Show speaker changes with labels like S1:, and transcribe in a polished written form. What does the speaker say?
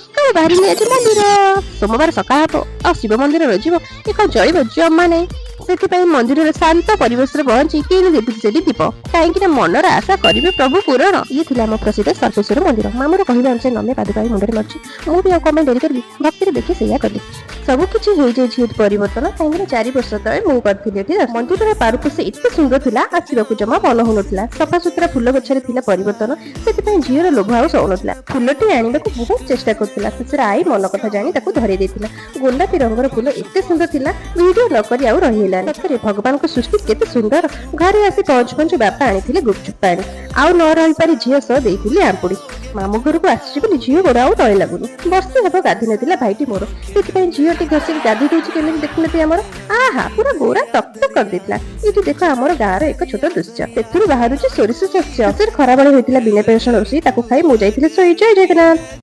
S1: ସକାଳୁ ବାହାରିଲେ ଆଜି ମନ୍ଦିର। ସୋମବାର ସକାଳ ହବ ଆଉ ଶିବ ମନ୍ଦିରରେ ଯିବ ଏ କଣ ଚଳିବ ଜମା ନାହିଁ। ସେଥିପାଇଁ ମନ୍ଦିରର ଶାନ୍ତ ପରିବେଶରେ ପହଞ୍ଚି କିଣି ଦେବି ସେଠି ଦୀପ, କାହିଁକି ନା ମନର ଆଶା କରିବେ ପ୍ରଭୁ ପୂରଣ। ଇଏ ଥିଲା ଆମ ପ୍ରସିଦ୍ଧ ସର୍ବେଶ୍ୱର ମନ୍ଦିର। ମାମୁର କହିବା ଅନୁସାରେ ନମେ ପାଦୁକାଇ ମୁଣ୍ଡରେ ମାରୁଛି। ମୁଁ ବି ଆଉ କଣ ପାଇଁ ଡେରି କରିବି, ଭକ୍ତିରେ ଦେଖି ସେଇଆ କଲି। ସବୁ କିଛି ହେଇଯାଇଛି ଏଠି ପରିବର୍ତ୍ତନ, କାହିଁକି ନା 4 ବର୍ଷ ତଳେ ମୁଁ କରିଥିଲି ଏଠି। ମନ୍ଦିରର ପାରୁପୋଷ ଏତେ ସୁନ୍ଦର ଥିଲା, ଆସିବାକୁ ଜମା ମନ ହଉନଥିଲା। ସଫାସୁତୁରା ଫୁଲ ଗଛରେ ଥିଲା ପରିବର୍ତ୍ତନ, ସେଥିପାଇଁ ଝିଅର ଲୋଭ ଆଉ ସହୁନଥିଲା। ଫୁଲଟି ଆଣିବାକୁ ବହୁତ ଚେଷ୍ଟା କରୁଥିଲା। ଶେଷରେ ଆଈ ମନ କଥା ଜାଣି ତାକୁ ଧରେଇ ଦେଇଥିଲା। ଗୋଲାପୀ ରଙ୍ଗର ଫୁଲ ଏତେ ସୁନ୍ଦର ଥିଲା, ଭିଡିଓ ନ କରି ଆଉ ରହିହେଲାନି। ସତରେ ଭଗବାନଙ୍କ ସୃଷ୍ଟି କେତେ ସୁନ୍ଦର। ଘରେ ଆସି ପହଞ୍ଚୁ ପହଞ୍ଚୁ ବାପା ଆଣିଥିଲେ ଗୁପଚୁପ ପାଣି, ଆଉ ନ ରହିପାରି ଝିଅ ସହ ଦେଇଥିଲି ଆମ୍ପୁଡି। ମାମୁଁ ଘରକୁ ଆସିଛି ବୋଲି ଝିଅ ଗୋଡ ଆଉ ତଳେ ଲାଗୁନି। ବର୍ଷେ ହେବ ଗାଧି ନଥିଲା ଭାଇଟି ମୋର, ସେଥିପାଇଁ ଝିଅଟି ଘଷିକି ଗାଧି ଦେଇଛି। କେମିତି ଦେଖୁନନ୍ତି ଆମର, ଆହା ପୁରା ଗୋରା ତକ ତକ କରିଦେଇଥିଲା। ଏଇଠି ଦେଖ ଆମର ଗାଁର ଏକ ଛୋଟ ଦୃଶ୍ୟ, ସେଥିରୁ ବାହାରୁଛି ସୋରିଷ ଶସ୍ୟ। ଖରାବେଳେ ହୋଇଥିଲା ବିନା ପିଆଜ ରସୁଣ ରୋଷେଇ, ତାକୁ ଖାଇ ମୁଁ ଯାଇଥିଲି ଶୋଇ। ଜୟ ଜଗନ୍ନାଥ।